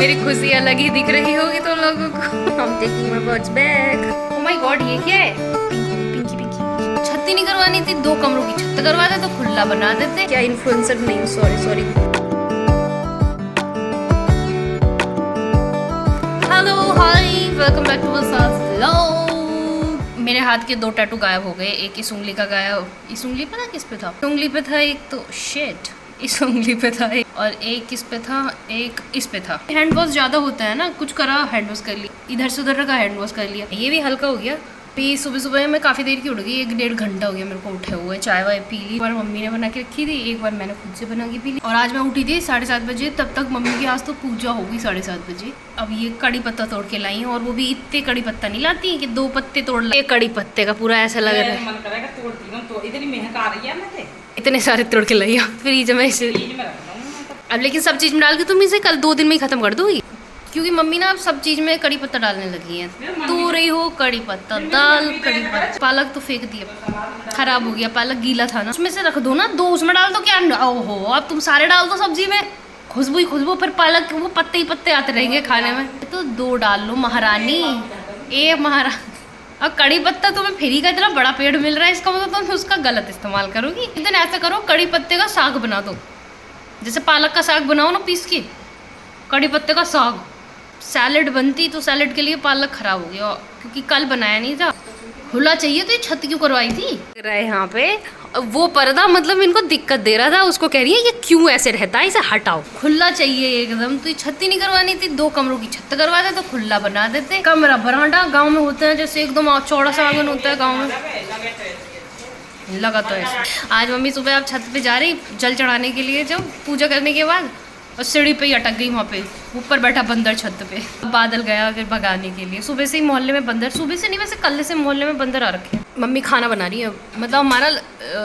मेरी खुशी अलग ही दिख रही होगी तो लोगों को। I'm taking my words back. Oh my God, ये क्या है? पिंकी पिंकी। छत ही नहीं करवानी थी, 2 कमरों की छत करवा देते तो खुला बना देते। क्या इन्फ्लुएंसर नहीं हूँ, sorry. Hello hi, welcome back to vlog. मेरे हाथ के 2 टैटू गायब हो गए। एक इस उंगली का गायब, इस उंगली पता किस पे था? उंगली पे था एक तो शिट, इस उंगली पे था एक, और एक किस पे था, एक इस पे था। हैंड वॉश ज्यादा होता है ना, कुछ करा हैंड वॉश कर लिया, इधर से उधर का हैंड वॉश कर लिया, ये भी हल्का हो गया। फिर सुबह मैं काफ़ी देर की उठ गई, 1-1.5 घंटा हो गया मेरे को उठे हुए। चाय वाय पी ली, एक बार मम्मी ने बना के रखी थी, एक बार मैंने खुद से बना के पी ली। और आज मैं उठी थी 7:30 बजे, तब तक मम्मी की आज तो पूजा होगी 7:30 बजे। अब ये कड़ी पत्ता तोड़ के लाई, और वो भी इतने कड़ी पत्ता नहीं लाती कि 2 पत्ते तोड़ ला। कड़ी पत्ते का पूरा ऐसा लग रहा है, इतने सारे तोड़ के लाई फ्रीज में इसे। अब लेकिन सब चीज़ में डाल के तुम इसे कल 2 दिन में ही खत्म कर दोगी, क्योंकि मम्मी ना अब सब चीज़ में कड़ी पत्ता डालने लगी है। तू रही हो कड़ी पत्ता, दाल कड़ी पत्ता, पालक तो फेंक दिया, खराब हो गया, पालक गीला था ना, उसमें से रख दो ना, 2 उसमें डाल दो। क्या ओहो, अब तुम सारे डाल दो सब्जी में, खुशबू ही खुशबू, फिर पालक वो पत्ते ही पत्ते आते रहेंगे खाने में। तो 2 डाल लो महारानी, अब कड़ी पत्ता तुम्हें फ्री का इतना बड़ा पेड़ मिल रहा है, इसका मतलब तुम उसका गलत इस्तेमाल करोगी। एक दिन ऐसा करो, कड़ी पत्ते का साग बना दो, जैसे पालक का साग बनाओ ना पीस के, कड़ी पत्ते का साग। सैलेड बनती तो सैलेड के लिए पालक खराब हो गया, क्योंकि कल बनाया नहीं था। खुला चाहिए तो ये छत क्यों करवाई थी यहाँ पे? वो पर्दा मतलब इनको दिक्कत दे रहा था, उसको कह रही है ये क्यों ऐसे रहता है, इसे हटाओ। खुला चाहिए एकदम, तो ये छत ही नहीं करवानी थी, 2 कमरों की छत करवा देते तो खुला बना देते। कमरा बरांडा गाँव में होता है जैसे एकदम चौड़ा सा आंगन होता है गाँव में, लगा तो ऐसे। आज मम्मी सुबह आप छत पे जा रही जल चढ़ाने के लिए, जब पूजा करने के बाद, और सीढ़ी पे ही अटक गई वहाँ पे, ऊपर बैठा बंदर छत पे। बादल गया फिर भगाने के लिए। सुबह से ही मोहल्ले में बंदर, सुबह से नहीं वैसे कल से मोहल्ले में बंदर आ रखे हैं। मम्मी खाना बना रही है, मतलब हमारा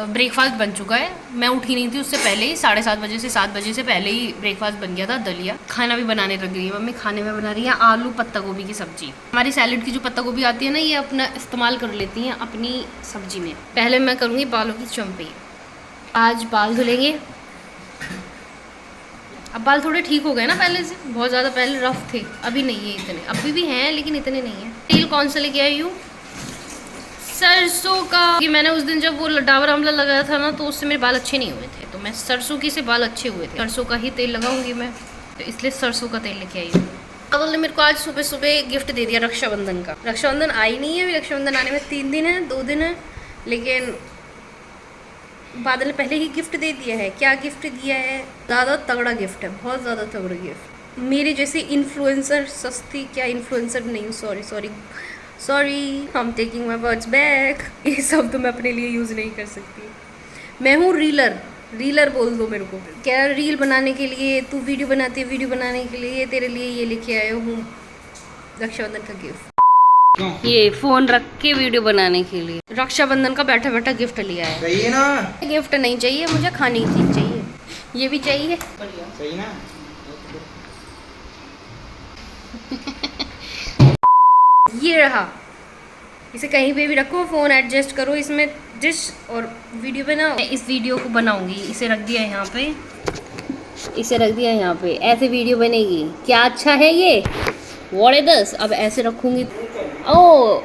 ब्रेकफास्ट बन चुका है। मैं उठी नहीं थी उससे पहले ही, 7:30 बजे से 7 बजे से पहले ही ब्रेकफास्ट बन गया था, दलिया। खाना भी बनाने लग गई है मम्मी, खाने में बना रही है आलू पत्ता गोभी की सब्जी। हमारी सैलेड की जो पत्ता गोभी आती है ना, ये अपना इस्तेमाल कर लेती हैं अपनी सब्जी में। पहले मैं करूँगी बालों की चम्पी। आज बाल धुलेंगे। अब बाल थोड़े ठीक हो गए ना पहले से, बहुत ज़्यादा पहले रफ थे, अभी नहीं है इतने, अभी भी हैं लेकिन इतने नहीं हैं। तेल कौन सा लेके आई हूँ? सरसों का। कि मैंने उस दिन जब वो डाबर आंवला लगाया था ना, तो उससे मेरे बाल अच्छे नहीं हुए थे, तो मैं सरसों की से बाल अच्छे हुए थे। सरसों का ही तेल लगाऊंगी मैं, तो इसलिए सरसों का तेल लेके आई हूँ। कवल ने मेरे को आज सुबह सुबह गिफ्ट दे दिया रक्षाबंधन का। रक्षाबंधन आई नहीं है अभी, रक्षाबंधन आने में 3 दिन है, 2 दिन है, लेकिन बादल ने पहले ही गिफ्ट दे दिया है। क्या गिफ्ट दिया है? ज़्यादा तगड़ा गिफ्ट है, बहुत ज़्यादा तगड़ा गिफ्ट। मेरे जैसे इन्फ्लुएंसर सस्ती, क्या इन्फ्लुएंसर नहीं हूँ, sorry, I am taking my words back. ये सब तो मैं अपने लिए यूज़ नहीं कर सकती। मैं हूँ रीलर बोल दो मेरे को। क्या रील बनाने के लिए तू वीडियो बनाती है, वीडियो बनाने के लिए तेरे लिए ये लेके आया हूँ रक्षाबंधन का गिफ्ट। ये फोन रख के वीडियो बनाने के लिए रक्षाबंधन का बैठा बैठा गिफ्ट लिया है। सही है ना? गिफ्ट नहीं चाहिए मुझे, खाने की चीज चाहिए। ये भी चाहिए, सही ना? ये रहा, इसे कहीं पे भी रखो, फोन एडजस्ट करो इसमें डिश और वीडियो बनाओ। इस वीडियो को बनाऊंगी, इसे रख दिया यहाँ पे, इसे रख दिया यहाँ पे, ऐसे वीडियो बनेगी। क्या अच्छा है ये, व्हाट इज दिस। अब ऐसे रखूंगी, ओ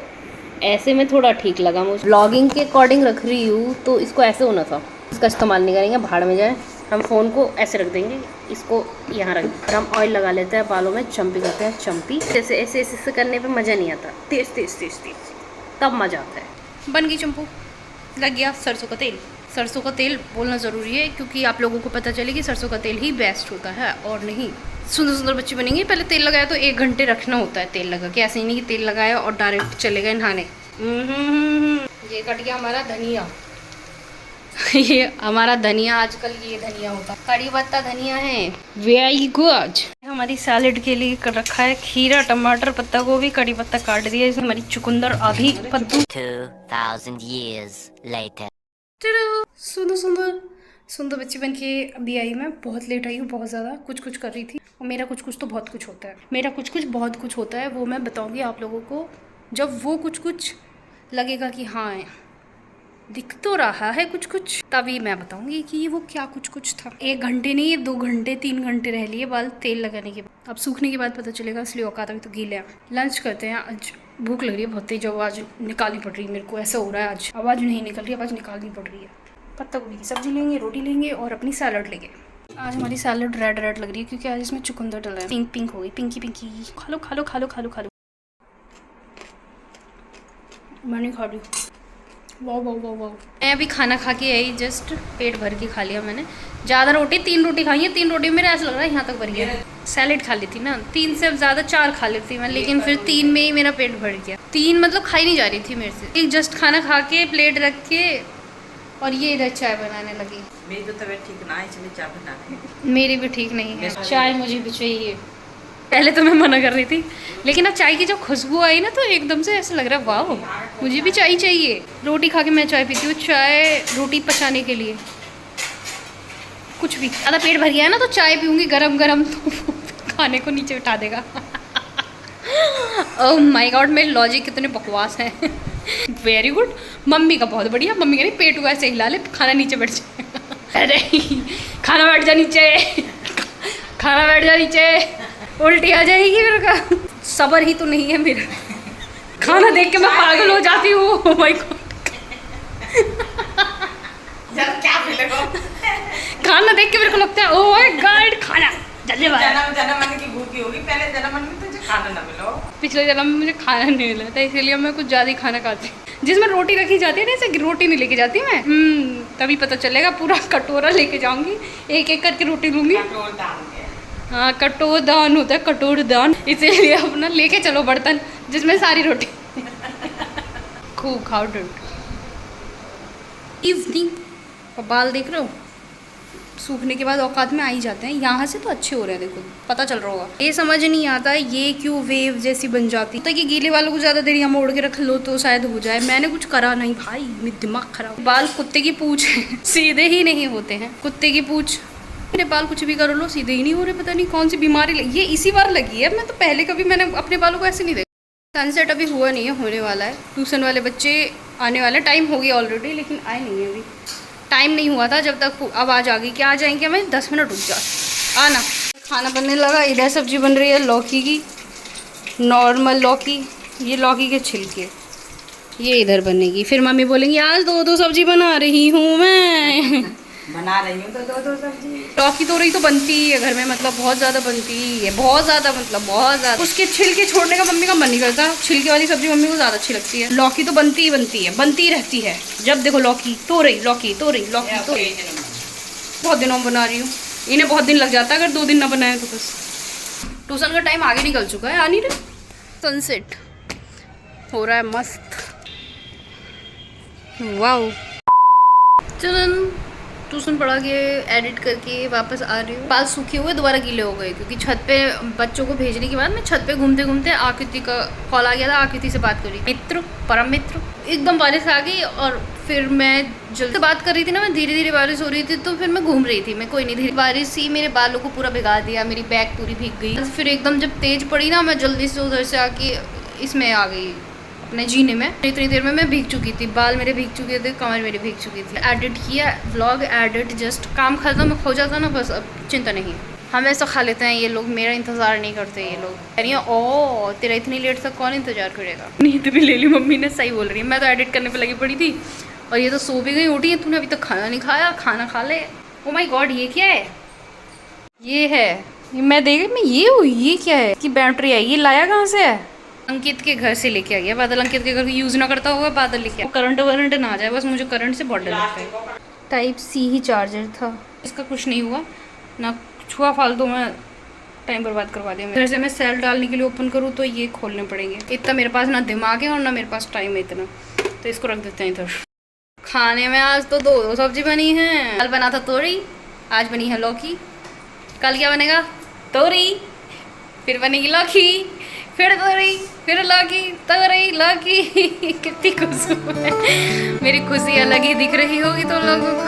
ऐसे में थोड़ा ठीक लगा मुझे। ब्लॉगिंग के अकॉर्डिंग रख रही हूँ, तो इसको ऐसे होना था। इसका इस्तेमाल नहीं करेंगे, भाड़ में जाए। हम फ़ोन को ऐसे रख देंगे, इसको यहाँ रख देंगे, और हम ऑयल लगा लेते हैं बालों में, चम्पी करते हैं चम्पी। ऐसे ऐसे ऐसे करने पे मज़ा नहीं आता, तेज तब मज़ा आता है। बन गई चंपू, लग गया सरसों का तेल। सरसों का तेल बोलना ज़रूरी है, क्योंकि आप लोगों को पता चले कि सरसों का तेल ही बेस्ट होता है, और नहीं। सुंदर सुंदर बच्चे बनेंगे। पहले तेल लगाया तो 1 घंटे रखना होता है तेल लगा के, ऐसे ही नहीं कि तेल लगाया और डायरेक्ट चले गए नहाने। ये कट गया हमारा धनिया। ये हमारा धनिया, आजकल ये धनिया होता है, कड़ी पत्ता धनिया है। Very good. हमारी सैलेड के लिए कर रखा है खीरा, टमाटर, पत्ता गोभी, कड़ी पत्ता काट दिया। इसमें हमारी चुकंदर, आधी कद्दू। 2000 years later. सुंदर बच्ची बन के अभी आई। मैं बहुत लेट आई हूँ, बहुत ज़्यादा कुछ कर रही थी। और मेरा कुछ तो बहुत कुछ होता है, मेरा कुछ बहुत कुछ होता है, वो मैं बताऊँगी आप लोगों को जब वो कुछ लगेगा कि हाँ दिख तो रहा है कुछ कुछ, तभी मैं बताऊंगी कि वो क्या कुछ कुछ था। 1 घंटे नहीं, 2 घंटे 3 घंटे रह लिए बाल तेल लगाने के बाद। अब सूखने के बाद पता चलेगा, इसलिए औकात अभी तो गीले हैं। लंच करते हैं। आज भूख लग रही है बहुत तेज, आवाज़ निकालनी पड़ रही है मेरे को, ऐसा हो रहा है आज आवाज़ नहीं निकल रही, आवाज़ निकालनी पड़ रही है। पत्ता गोभी की सब्जी लेंगे, रोटी लेंगे और अपनी सैलड लेंगे। आज हमारी सैलड रेड रेड लग रही है क्योंकि आज इसमें चुकंदर डला है। पिंक पिंक हो गई, पिंकी पिंकी। खा लो खा लो खा लो खा लो खा लो। मैं नहीं खा रही। वाह वाह वाह वाह। मैं अभी खाना खा के आई, जस्ट पेट भर के खा लिया मैंने। ज़्यादा रोटी, 3 रोटी खाई है। 3 रोटी मेरा ऐसा लग रहा है यहाँ तक भर गया। सैलेड खा ली थी ना, 3 से ज़्यादा 4 खा लेती मैं, लेकिन फिर 3 में ही मेरा पेट भर गया। 3 मतलब खाई नहीं जा रही थी मेरे से। एक जस्ट खाना खा के प्लेट रख के और ये इधर चाय बनाने लगी। मेरी तो तबीयत ठीक ना है, इसलिए चाय बना रही। मेरी भी ठीक नहीं है, चाय मुझे भी चाहिए। पहले तो मैं मना कर रही थी, लेकिन अब चाय की जब खुशबू आई ना तो एकदम से ऐसा लग रहा है वाह मुझे भी चाय चाहिए। रोटी खा के मैं चाय पीती हूँ, चाय रोटी पचाने के लिए। कुछ भी ज़्यादा पेट भर गया है ना तो चाय पीऊँगी गरम गरम, तो खाने को नीचे उठा देगा। ओह माय गॉड, मेरे लॉजिक कितने बकवास हैं। Very good. मम्मी का बहुत बढ़िया। मम्मी कह रही पेट को ऐसे हिला ले, खाना नीचे बैठ जाए। अरे खाना बैठ जा नीचे, खाना बैठ जा नीचे, उल्टी आ जाएगी मेरे का। सब्र ही तो नहीं है मेरा, खाना देख के मैं पागल हो जाती हूँ। ओह माय गॉड, क्या मिलेगा? खाना देख के मेरे को लगता है ओह माय गॉड खाना जल्दी बना। जन्म मन की भूखी होगी, पहले जन्म मन में तुझे खाना ना मिलो। पिछले जन्म में मुझे खाना नहीं मिला था, इसीलिए मैं कुछ ज़्यादा ही खाना खाती हूँ। जिसमें रोटी रखी जाती है ना, ऐसे रोटी नहीं लेके जाती मैं। तभी पता चलेगा, पूरा कटोरा लेके जाऊंगी, एक एक करके रोटी लूंगी। हाँ कटोर दान होता है, कटोर दान, इसीलिए अपना लेके चलो बर्तन जिसमें सारी रोटी। खूब खाओ डंट। इवनिंग बाल देख रहे हो, सूखने के बाद औकात में आ ही जाते हैं। यहाँ से तो अच्छे हो रहे हैं, देखो पता चल रहा होगा। ये समझ नहीं आता है ये क्यों वेव जैसी बन जाती है। तो कि गीले वालों को ज़्यादा देर यहाँ मोड़ के रख लो तो शायद हो जाए। मैंने कुछ करा नहीं भाई, मेरा दिमाग खराब। बाल कुत्ते की पूंछ है, सीधे ही नहीं होते हैं। कुत्ते की पूंछ, मेरे बाल कुछ भी कर लो सीधे ही नहीं हो रहे। पता नहीं कौन सी बीमारी लगी, ये इसी बार लगी है। मैं तो पहले कभी मैंने अपने बालों को ऐसे नहीं देखा। सनसेट अभी हुआ नहीं है, होने वाला है। ट्यूशन वाले बच्चे आने वाले, टाइम हो गया ऑलरेडी, लेकिन आए नहीं है अभी। टाइम नहीं हुआ था जब तक आवाज़ आ गई कि आ जाएंगे हमें, 10 मिनट रुक जा आना। खाना बनने लगा। इधर सब्जी बन रही है लौकी की, नॉर्मल लौकी। ये लौकी के छिलके, ये इधर बनेगी। फिर मम्मी बोलेंगी आज 2 सब्जी बना रही हूँ मैं। बना रही हूँ तो 2 सब्जी। लौकी तो रही तो बनती ही है घर में, मतलब बहुत ज़्यादा बनती है, बहुत ज़्यादा, मतलब बहुत ज़्यादा। उसके छिलके छोड़ने का मम्मी का मन नहीं करता। छिलके वाली सब्जी मम्मी को ज़्यादा अच्छी लगती है। लौकी तो बनती ही बनती है, बनती ही रहती है। जब देखो लौकी तो रही, लौकी तो रही, लौकी तो रही। बहुत दिनों में बना रही हूँ, इन्हें बहुत दिन लग जाता है अगर 2 दिन ना बनाए तो। बस ट्यूशन का टाइम आगे निकल चुका है, आ नहीं रहे। सनसेट हो रहा है मस्त, वाओ। चलन ट्यूशन पढ़ा के एडिट करके वापस आ रही हूँ। बाल सूखे हुए दोबारा गीले हो गए क्योंकि छत पे बच्चों को भेजने के बाद मैं छत पे घूमते घूमते आकृति का कॉल आ गया था। आकृति से बात करी, मित्र परम मित्र। एकदम बारिश आ गई और फिर मैं जल्दी बात कर रही थी ना, मैं धीरे धीरे बारिश हो रही थी तो फिर मैं घूम रही थी। मैं कोई नहीं, धीरे बारिश ही मेरे बालों को पूरा भिगा दिया, मेरी बैग पूरी भीग गई। फिर एकदम जब तेज पड़ी ना, मैं जल्दी से उधर से आके इसमें आ गई अपने जीने में। इतनी देर में मैं भीग चुकी थी, बाल मेरे भीग चुके थे, कमर मेरी भीग चुकी थी। एडिट किया, व्लॉग एडिट, जस्ट काम खत्म हो जाता ना, बस अब चिंता नहीं। हमेशा खा लेते हैं ये लोग, मेरा इंतज़ार नहीं करते ये लोग। कह रही है ओ तेरा इतनी लेट तक कौन इंतज़ार करेगा। नींद भी ले ली, मम्मी ने सही बोल रही है। मैं तो एडिट करने पर लगी पड़ी थी और ये तो सो भी गई, उठी है। तूने अभी तक खाना नहीं खाया, खाना खा ले। ओ माय गॉड, ये क्या है? ये है, मैं देख मैं ये हूँ, ये क्या है कि बैटरी है, ये लाया कहाँ से है? अंकित के घर से लेके आ गया। बादल अंकित के घर यूज़ ना करता होगा, बादल लेके आया। करंट वरंट ना आ जाए बस, मुझे करंट से बहुत डर लगता है। टाइप सी ही चार्जर था, इसका कुछ नहीं हुआ ना, छुआ फालतू में टाइम बर्बाद करवा दिया। इधर से मैं सेल डालने के लिए ओपन करूँ तो ये खोलने पड़ेंगे। इतना मेरे पास ना दिमाग है और ना मेरे पास टाइम है इतना, तो इसको रख देते हैं इधर। खाने में आज तो 2 सब्जी बनी है। कल बना था तोरी, आज बनी है लौकी। कल क्या बनेगा? तोरी, फिर बनेगी लौकी, फिर तोरी, फिर लौकी, तोरी, लौकी। कितनी खुशी है, मेरी खुशी अलग ही दिख रही होगी तो लोगों को।